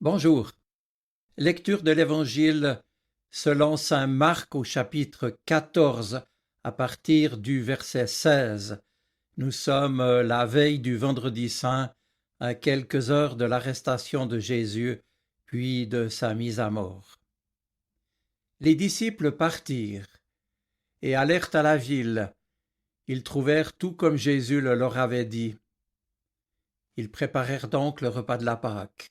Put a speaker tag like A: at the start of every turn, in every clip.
A: Bonjour. Lecture de l'Évangile selon saint Marc au chapitre 14 à partir du verset 16. Nous sommes la veille du Vendredi saint, à quelques heures de l'arrestation de Jésus, puis de sa mise à mort. Les disciples partirent et allèrent à la ville. Ils trouvèrent tout comme Jésus le leur avait dit. Ils préparèrent donc le repas de la Pâque.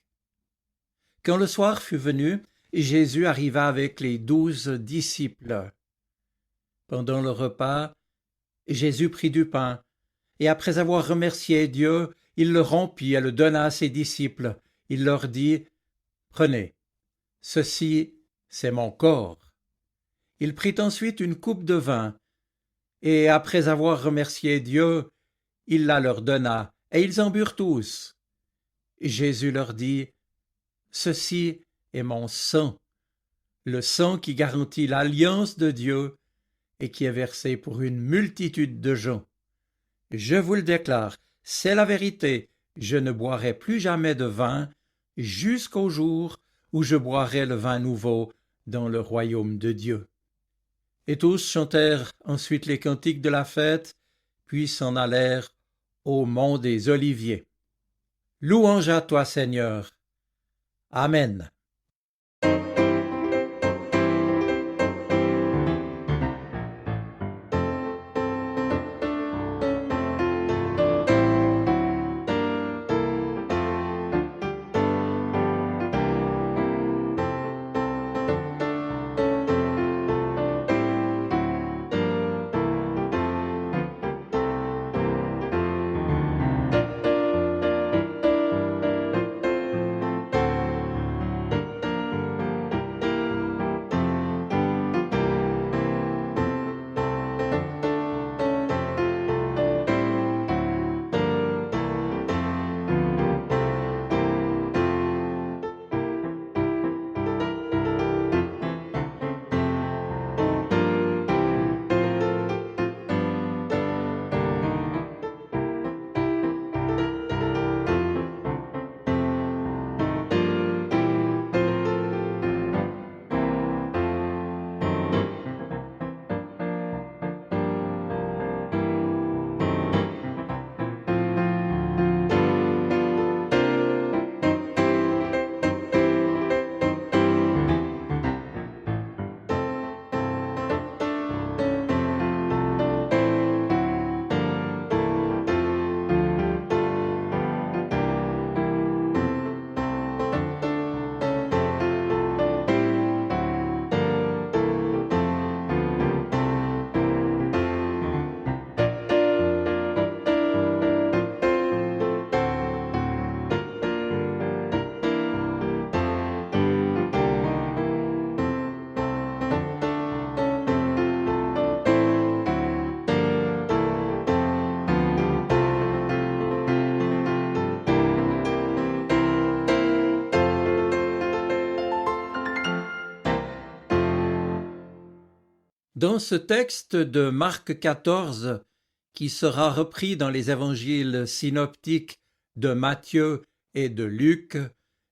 A: Quand le soir fut venu, Jésus arriva avec les 12 disciples. Pendant le repas, Jésus prit du pain, et après avoir remercié Dieu, il le rompit et le donna à ses disciples. Il leur dit, « Prenez, ceci c'est mon corps. » Il prit ensuite une coupe de vin, et après avoir remercié Dieu, il la leur donna, et ils en burent tous. Jésus leur dit, « Ceci est mon sang, le sang qui garantit l'alliance de Dieu et qui est versé pour une multitude de gens. Je vous le déclare, c'est la vérité, je ne boirai plus jamais de vin jusqu'au jour où je boirai le vin nouveau dans le royaume de Dieu. » Et tous chantèrent ensuite les cantiques de la fête, puis s'en allèrent au mont des Oliviers. Louange à toi, Seigneur. Amen. Dans ce texte de Marc 14, qui sera repris dans les évangiles synoptiques de Matthieu et de Luc,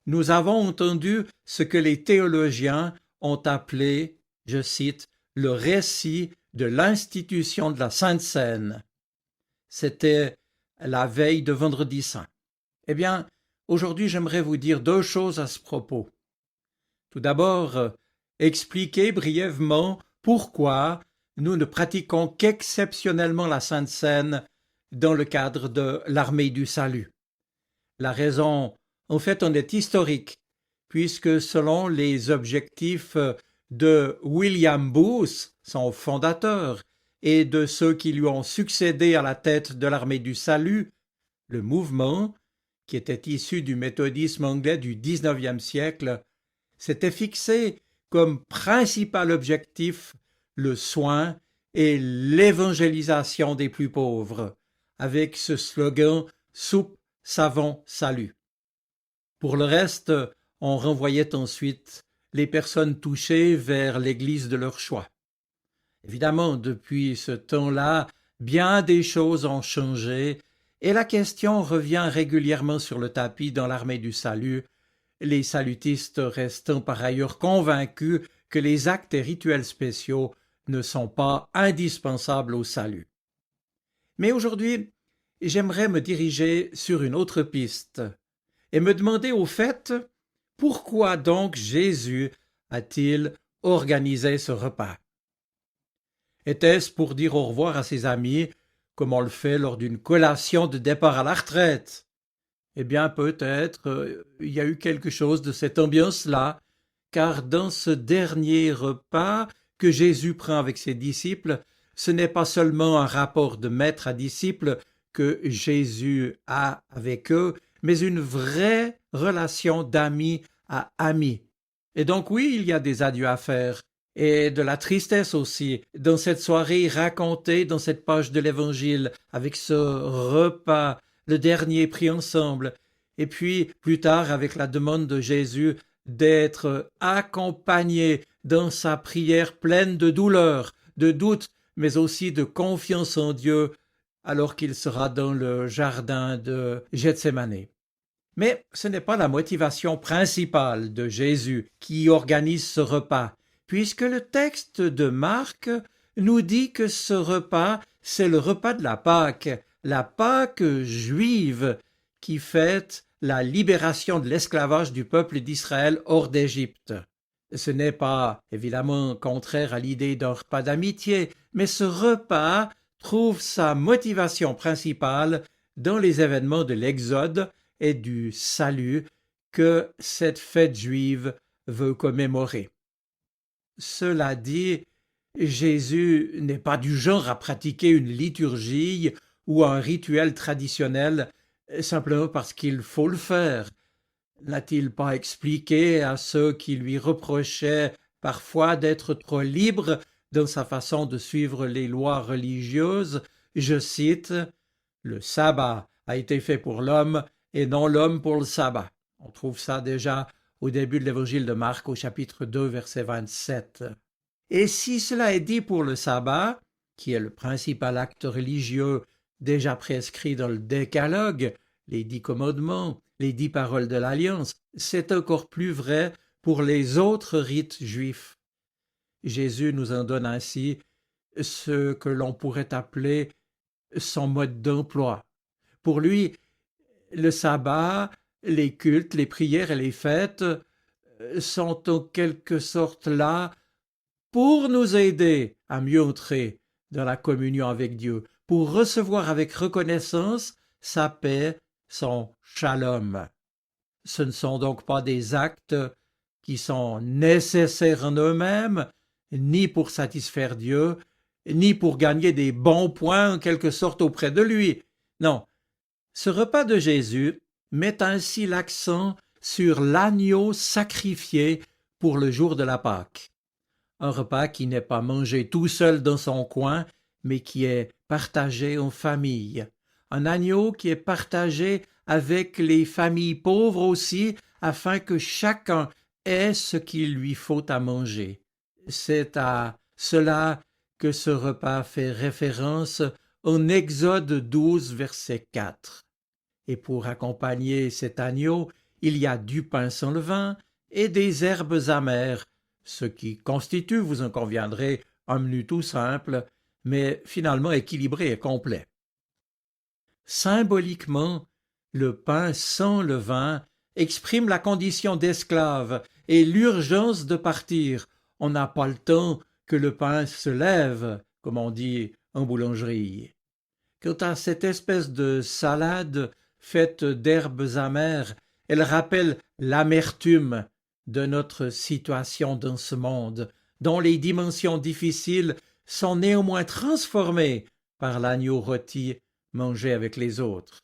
A: nous avons entendu ce que les théologiens ont appelé, je cite, le récit de l'institution de la Sainte Seine. C'était la veille de Vendredi saint. Eh bien, aujourd'hui, j'aimerais vous dire deux choses à ce propos. Tout d'abord, expliquer brièvement pourquoi nous ne pratiquons qu'exceptionnellement la Sainte Seine dans le cadre de l'armée du salut. La raison, en fait, en est historique, puisque selon les objectifs de William Booth, son fondateur, et de ceux qui lui ont succédé à la tête de l'armée du salut, le mouvement, qui était issu du méthodisme anglais du XIXe siècle, s'était fixé comme principal objectif le soin et l'évangélisation des plus pauvres, avec ce slogan « Soupe, savon, salut ». Pour le reste, on renvoyait ensuite les personnes touchées vers l'église de leur choix. Évidemment, depuis ce temps-là, bien des choses ont changé et la question revient régulièrement sur le tapis dans l'armée du salut. les salutistes restant par ailleurs convaincus que les actes et rituels spéciaux ne sont pas indispensables au salut. Mais aujourd'hui, j'aimerais me diriger sur une autre piste et me demander au fait pourquoi donc Jésus a-t-il organisé ce repas? Était-ce pour dire au revoir à ses amis comme on le fait lors d'une collation de départ à la retraite? Eh bien, peut-être il y a eu quelque chose de cette ambiance-là, car dans ce dernier repas que Jésus prend avec ses disciples, ce n'est pas seulement un rapport de maître à disciple que Jésus a avec eux, mais une vraie relation d'ami à ami. Et donc oui, il y a des adieux à faire, et de la tristesse aussi, dans cette soirée racontée dans cette page de l'Évangile, avec ce repas, le dernier pris ensemble, et puis plus tard avec la demande de Jésus d'être accompagné dans sa prière pleine de douleur, de doute, mais aussi de confiance en Dieu, alors qu'il sera dans le jardin de Gethsémani. Mais ce n'est pas la motivation principale de Jésus qui organise ce repas, puisque le texte de Marc nous dit que ce repas, c'est le repas de la Pâque juive, qui fête la libération de l'esclavage du peuple d'Israël hors d'Égypte. Ce n'est pas évidemment contraire à l'idée d'un repas d'amitié, mais ce repas trouve sa motivation principale dans les événements de l'Exode et du salut que cette fête juive veut commémorer. Cela dit, Jésus n'est pas du genre à pratiquer une liturgie ou un rituel traditionnel simplement parce qu'il faut le faire. N'a-t-il pas expliqué à ceux qui lui reprochaient parfois d'être trop libre dans sa façon de suivre les lois religieuses, je cite, « Le sabbat a été fait pour l'homme et non l'homme pour le sabbat ». On trouve ça déjà au début de l'évangile de Marc au chapitre 2 verset 27. Et si cela est dit pour le sabbat, qui est le principal acte religieux déjà prescrit dans le décalogue, les 10 commandements, les 10 paroles de l'Alliance, c'est encore plus vrai pour les autres rites juifs. Jésus nous en donne ainsi ce que l'on pourrait appeler son mode d'emploi. Pour lui, le sabbat, les cultes, les prières et les fêtes sont en quelque sorte là pour nous aider à mieux entrer dans la communion avec Dieu, pour recevoir avec reconnaissance sa paix, son shalom. Ce ne sont donc pas des actes qui sont nécessaires en eux-mêmes, ni pour satisfaire Dieu, ni pour gagner des bons points en quelque sorte auprès de lui. Non, ce repas de Jésus met ainsi l'accent sur l'agneau sacrifié pour le jour de la Pâque. Un repas qui n'est pas mangé tout seul dans son coin, mais qui est partagé en famille. Un agneau qui est partagé avec les familles pauvres aussi, afin que chacun ait ce qu'il lui faut à manger. C'est à cela que ce repas fait référence en Exode 12, verset 4. Et pour accompagner cet agneau, il y a du pain sans levain et des herbes amères, ce qui constitue, vous en conviendrez, un menu tout simple, mais finalement équilibré et complet. Symboliquement, le pain sans levain exprime la condition d'esclave et l'urgence de partir. On n'a pas le temps que le pain se lève, comme on dit en boulangerie. Quant à cette espèce de salade faite d'herbes amères, elle rappelle l'amertume de notre situation dans ce monde, dont les dimensions difficiles sont néanmoins transformées par l'agneau rôti mangé avec les autres.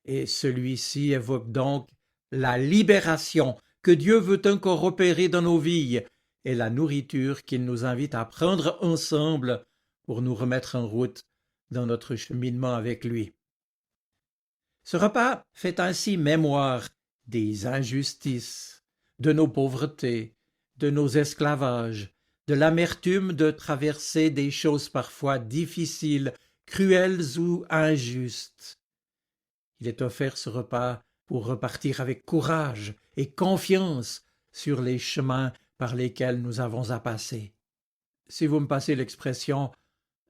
A: Et celui-ci évoque donc la libération que Dieu veut encore opérer dans nos vies et la nourriture qu'il nous invite à prendre ensemble pour nous remettre en route dans notre cheminement avec lui. Ce repas fait ainsi mémoire des injustices, de nos pauvretés, de nos esclavages, de l'amertume de traverser des choses parfois difficiles, cruelles ou injustes. Il est offert ce repas pour repartir avec courage et confiance sur les chemins par lesquels nous avons à passer. Si vous me passez l'expression,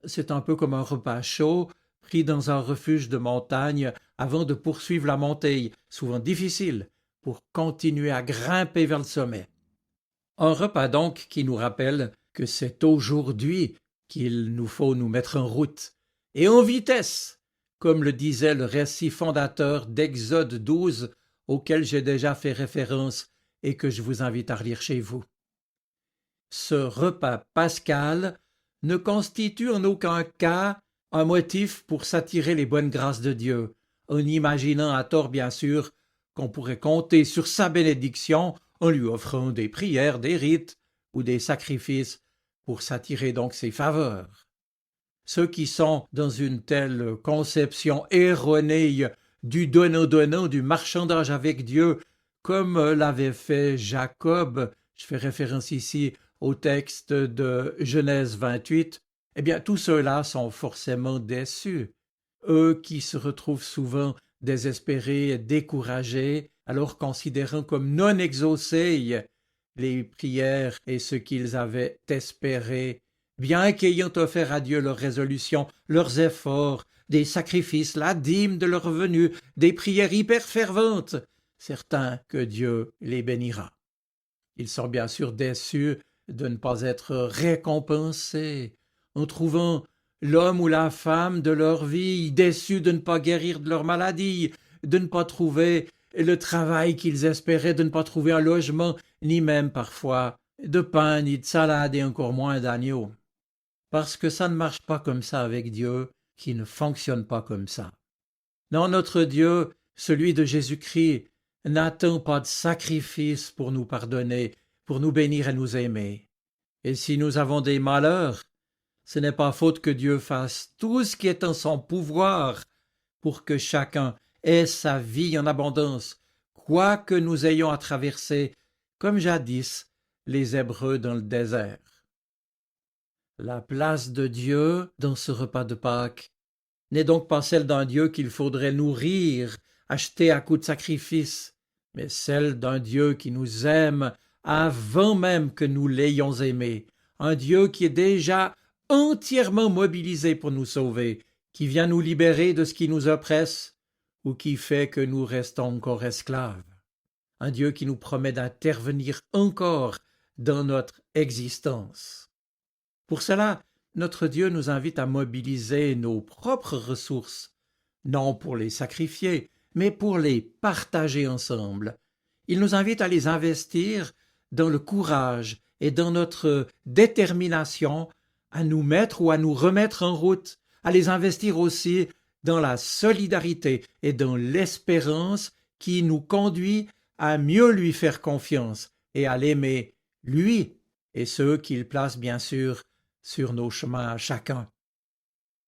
A: c'est un peu comme un repas chaud pris dans un refuge de montagne avant de poursuivre la montée, souvent difficile, pour continuer à grimper vers le sommet. Un repas donc qui nous rappelle que c'est aujourd'hui qu'il nous faut nous mettre en route, et en vitesse, comme le disait le récit fondateur d'Exode 12, auquel j'ai déjà fait référence et que je vous invite à relire chez vous. Ce repas pascal ne constitue en aucun cas un motif pour s'attirer les bonnes grâces de Dieu, en imaginant à tort bien sûr qu'on pourrait compter sur sa bénédiction en lui offrant des prières, des rites ou des sacrifices pour s'attirer donc ses faveurs. Ceux qui sont dans une telle conception erronée du donnant-donnant, du marchandage avec Dieu, comme l'avait fait Jacob, je fais référence ici au texte de Genèse 28, eh bien tous ceux-là sont forcément déçus. Eux qui se retrouvent souvent désespérés et découragés, alors considérant comme non exaucés les prières et ce qu'ils avaient espéré, bien qu'ayant offert à Dieu leurs résolutions, leurs efforts, des sacrifices, la dîme de leurs revenus, des prières hyper ferventes, certains que Dieu les bénira. Ils sont bien sûr déçus de ne pas être récompensés, en trouvant l'homme ou la femme de leur vie, déçus de ne pas guérir de leur maladie, de ne pas trouver le travail qu'ils espéraient, de ne pas trouver un logement, ni même parfois de pain, ni de salade, et encore moins d'agneau. Parce que ça ne marche pas comme ça avec Dieu, qui ne fonctionne pas comme ça. Non, notre Dieu, celui de Jésus-Christ, n'attend pas de sacrifice pour nous pardonner, pour nous bénir et nous aimer. Et si nous avons des malheurs, ce n'est pas faute que Dieu fasse tout ce qui est en son pouvoir pour que chacun ait sa vie en abondance, quoi que nous ayons à traverser, comme jadis les Hébreux dans le désert. La place de Dieu dans ce repas de Pâques n'est donc pas celle d'un Dieu qu'il faudrait nourrir, acheter à coups de sacrifice, mais celle d'un Dieu qui nous aime avant même que nous l'ayons aimé, un Dieu qui est déjà entièrement mobilisé pour nous sauver, qui vient nous libérer de ce qui nous oppresse ou qui fait que nous restons encore esclaves, un Dieu qui nous promet d'intervenir encore dans notre existence. Pour cela, notre Dieu nous invite à mobiliser nos propres ressources, non pour les sacrifier, mais pour les partager ensemble. Il nous invite à les investir dans le courage et dans notre détermination à nous mettre ou à nous remettre en route, à les investir aussi dans la solidarité et dans l'espérance qui nous conduit à mieux lui faire confiance et à l'aimer, lui et ceux qu'il place bien sûr sur nos chemins à chacun.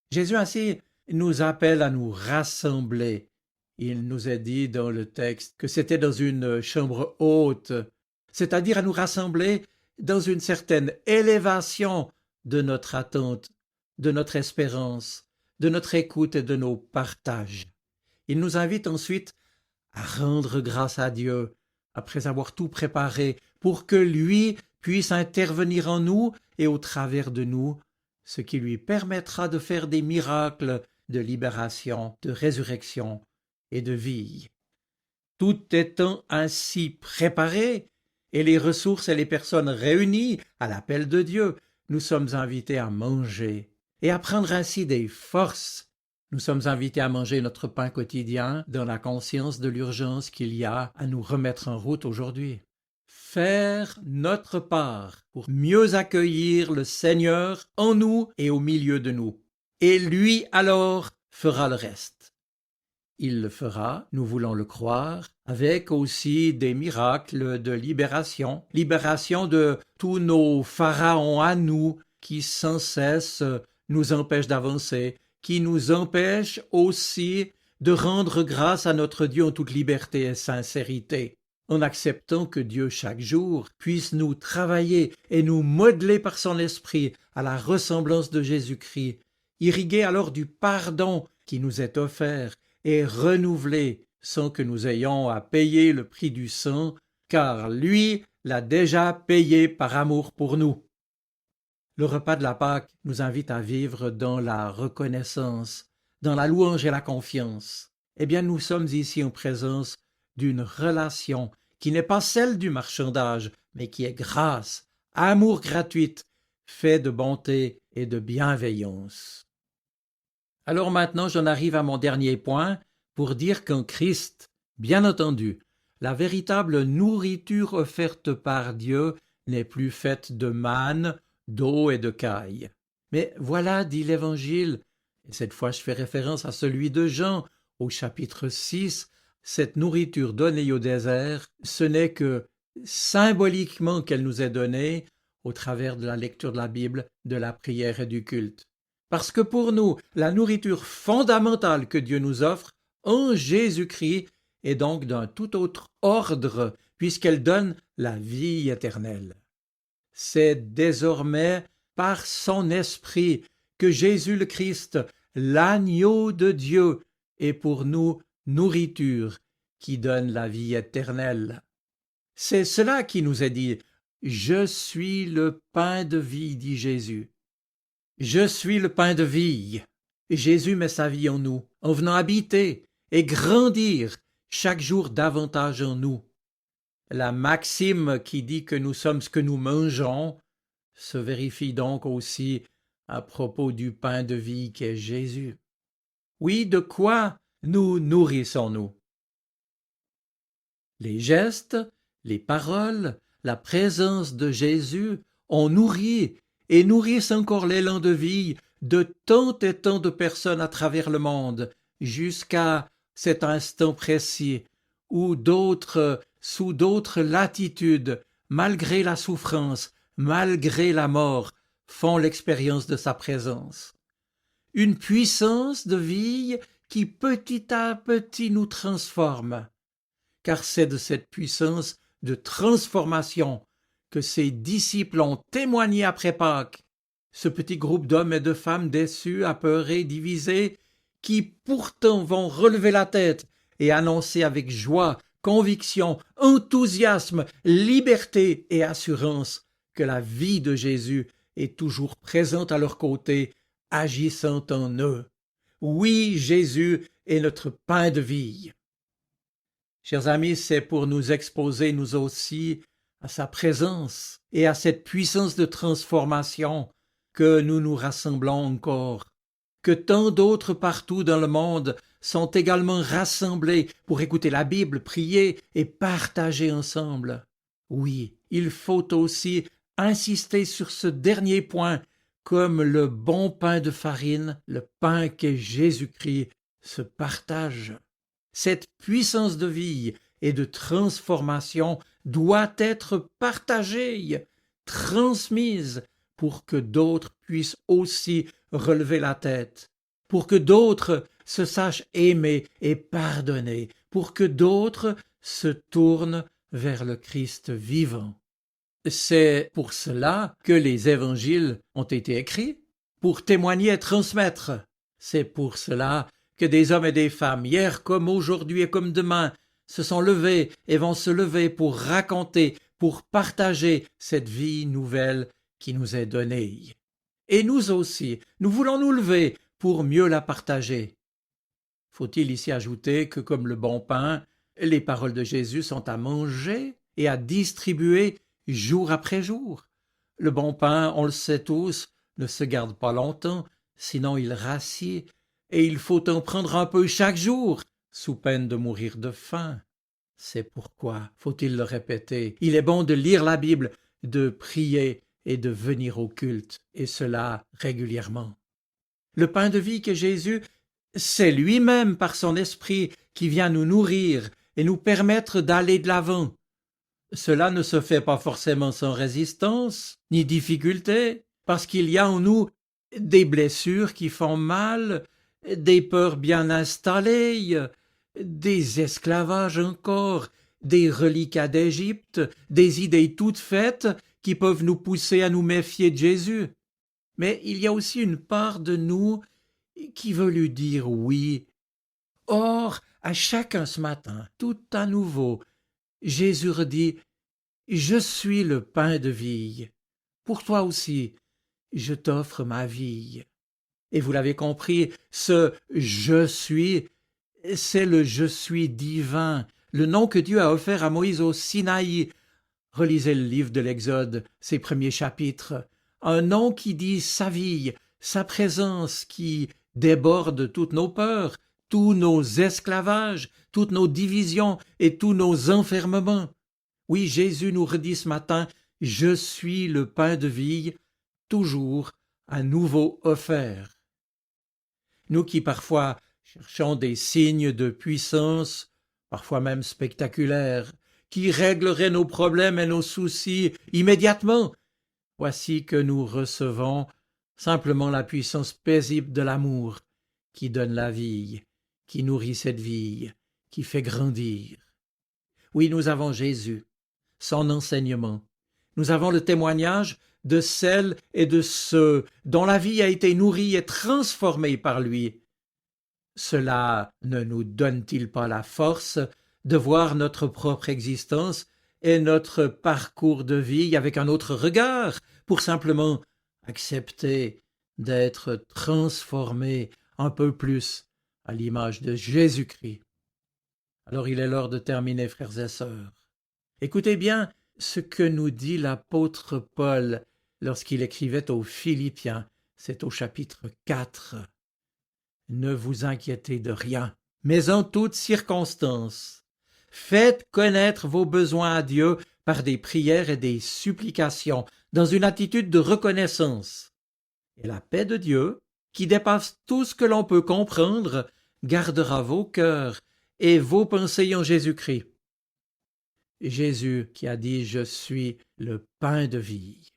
A: Jésus ainsi nous appelle à nous rassembler. Il nous est dit dans le texte que c'était dans une chambre haute, c'est-à-dire à nous rassembler dans une certaine élévation de notre attente, de notre espérance, de notre écoute et de nos partages. Il nous invite ensuite à rendre grâce à Dieu, après avoir tout préparé, pour que lui puisse intervenir en nous et au travers de nous, ce qui lui permettra de faire des miracles de libération, de résurrection et de vie. Tout étant ainsi préparé, et les ressources et les personnes réunies à l'appel de Dieu, nous sommes invités à manger et à prendre ainsi des forces. Nous sommes invités à manger notre pain quotidien dans la conscience de l'urgence qu'il y a à nous remettre en route aujourd'hui. Faire notre part pour mieux accueillir le Seigneur en nous et au milieu de nous. Et lui alors fera le reste. Il le fera, nous voulons le croire, avec aussi des miracles de libération de tous nos pharaons à nous qui sans cesse nous empêchent d'avancer, qui nous empêchent aussi de rendre grâce à notre Dieu en toute liberté et sincérité, en acceptant que Dieu chaque jour puisse nous travailler et nous modeler par son esprit à la ressemblance de Jésus-Christ, irrigué alors du pardon qui nous est offert et renouvelé sans que nous ayons à payer le prix du sang car lui l'a déjà payé par amour pour nous. Le repas de la Pâque nous invite à vivre dans la reconnaissance, dans la louange et la confiance. Eh bien, nous sommes ici en présence d'une relation qui n'est pas celle du marchandage, mais qui est grâce, amour gratuite, fait de bonté et de bienveillance. Alors maintenant, j'en arrive à mon dernier point pour dire qu'en Christ, bien entendu, la véritable nourriture offerte par Dieu n'est plus faite de manne, d'eau et de cailles. Mais voilà, dit l'Évangile, et cette fois je fais référence à celui de Jean, au chapitre 6, cette nourriture donnée au désert, ce n'est que symboliquement qu'elle nous est donnée au travers de la lecture de la Bible, de la prière et du culte. Parce que pour nous, la nourriture fondamentale que Dieu nous offre en Jésus-Christ est donc d'un tout autre ordre, puisqu'elle donne la vie éternelle. C'est désormais par son esprit que Jésus le Christ, l'agneau de Dieu, est pour nous nourriture qui donne la vie éternelle. C'est cela qui nous est dit. Je suis le pain de vie, dit Jésus. Je suis le pain de vie. Jésus met sa vie en nous, en venant habiter et grandir chaque jour davantage en nous. La maxime qui dit que nous sommes ce que nous mangeons se vérifie donc aussi à propos du pain de vie qu'est Jésus. Oui, de quoi nous nourrissons-nous? Les gestes, les paroles, la présence de Jésus ont nourri et nourrissent encore l'élan de vie de tant et tant de personnes à travers le monde, jusqu'à cet instant précis où d'autres, sous d'autres latitudes, malgré la souffrance, malgré la mort, font l'expérience de sa présence. Une puissance de vie qui petit à petit nous transforme, car c'est de cette puissance de transformation que ses disciples ont témoigné après Pâques, ce petit groupe d'hommes et de femmes déçus, apeurés, divisés, qui pourtant vont relever la tête et annoncer avec joie, conviction, enthousiasme, liberté et assurance que la vie de Jésus est toujours présente à leur côté, agissant en eux. Oui, Jésus est notre pain de vie. Chers amis, c'est pour nous exposer, nous aussi, à sa présence et à cette puissance de transformation que nous nous rassemblons encore, que tant d'autres partout dans le monde sont également rassemblés pour écouter la Bible, prier et partager ensemble. Oui, il faut aussi insister sur ce dernier point, comme le bon pain de farine, le pain qu'est Jésus-Christ, se partage. Cette puissance de vie et de transformation doit être partagée, transmise, pour que d'autres puissent aussi relever la tête, pour que d'autres se sachent aimer et pardonner, pour que d'autres se tournent vers le Christ vivant. C'est pour cela que les évangiles ont été écrits, pour témoigner et transmettre. C'est pour cela que des hommes et des femmes, hier comme aujourd'hui et comme demain, se sont levés et vont se lever pour raconter, pour partager cette vie nouvelle qui nous est donnée. Et nous aussi, nous voulons nous lever pour mieux la partager. Faut-il ici ajouter que, comme le bon pain, les paroles de Jésus sont à manger et à distribuer jour après jour. Le bon pain, on le sait tous, ne se garde pas longtemps, sinon il rassit, et il faut en prendre un peu chaque jour, sous peine de mourir de faim. C'est pourquoi, faut-il le répéter, il est bon de lire la Bible, de prier et de venir au culte, et cela régulièrement. Le pain de vie qu'est Jésus, c'est lui-même par son esprit qui vient nous nourrir et nous permettre d'aller de l'avant. Cela ne se fait pas forcément sans résistance, ni difficulté, parce qu'il y a en nous des blessures qui font mal, des peurs bien installées, des esclavages encore, des reliquats d'Égypte, des idées toutes faites qui peuvent nous pousser à nous méfier de Jésus. Mais il y a aussi une part de nous qui veut lui dire oui. Or, à chacun ce matin, tout à nouveau, Jésus redit « Je suis le pain de vie. Pour toi aussi, je t'offre ma vie. » Et vous l'avez compris, ce « je suis », c'est le « je suis divin », le nom que Dieu a offert à Moïse au Sinaï. Relisez le livre de l'Exode, ses premiers chapitres. Un nom qui dit sa vie, sa présence qui déborde toutes nos peurs, tous nos esclavages, toutes nos divisions et tous nos enfermements. Oui, Jésus nous redit ce matin, « Je suis le pain de vie », toujours à nouveau offert. Nous qui parfois cherchons des signes de puissance, parfois même spectaculaires, qui régleraient nos problèmes et nos soucis immédiatement, voici que nous recevons simplement la puissance paisible de l'amour qui donne la vie, qui nourrit cette vie, qui fait grandir. Oui, nous avons Jésus, son enseignement. Nous avons le témoignage de celles et de ceux dont la vie a été nourrie et transformée par lui. Cela ne nous donne-t-il pas la force de voir notre propre existence et notre parcours de vie avec un autre regard, pour simplement accepter d'être transformé un peu plus à l'image de Jésus-Christ? Alors il est l'heure de terminer, frères et sœurs. Écoutez bien ce que nous dit l'apôtre Paul lorsqu'il écrivait aux Philippiens, c'est au chapitre 4. Ne vous inquiétez de rien, mais en toute circonstance, faites connaître vos besoins à Dieu par des prières et des supplications, dans une attitude de reconnaissance. Et la paix de Dieu, qui dépasse tout ce que l'on peut comprendre, gardera vos cœurs et vos pensées en Jésus-Christ. Jésus qui a dit « Je suis le pain de vie ».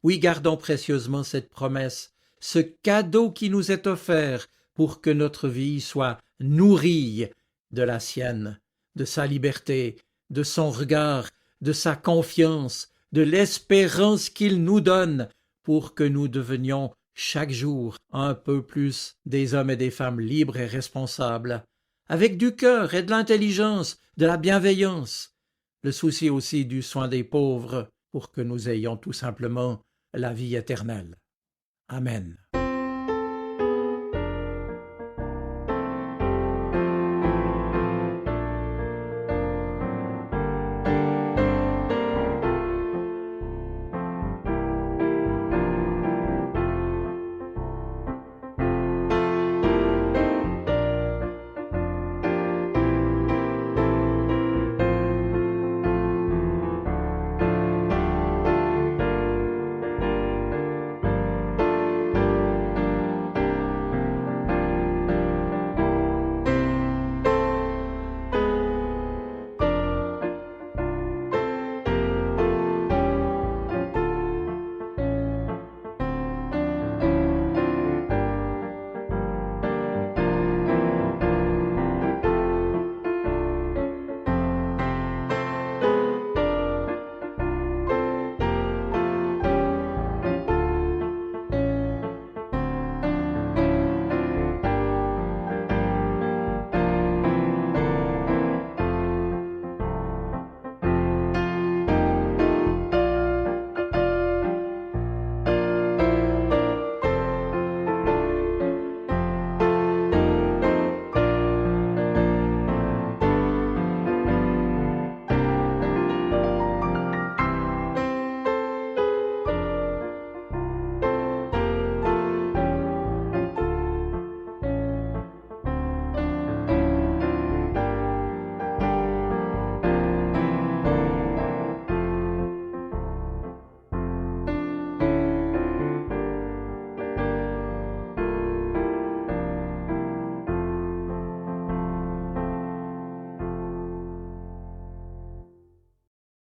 A: Oui, gardons précieusement cette promesse, ce cadeau qui nous est offert pour que notre vie soit nourrie de la sienne, de sa liberté, de son regard, de sa confiance, de l'espérance qu'il nous donne pour que nous devenions chaque jour un peu plus des hommes et des femmes libres et responsables, avec du cœur et de l'intelligence, de la bienveillance, le souci aussi du soin des pauvres, pour que nous ayons tout simplement la vie éternelle. Amen.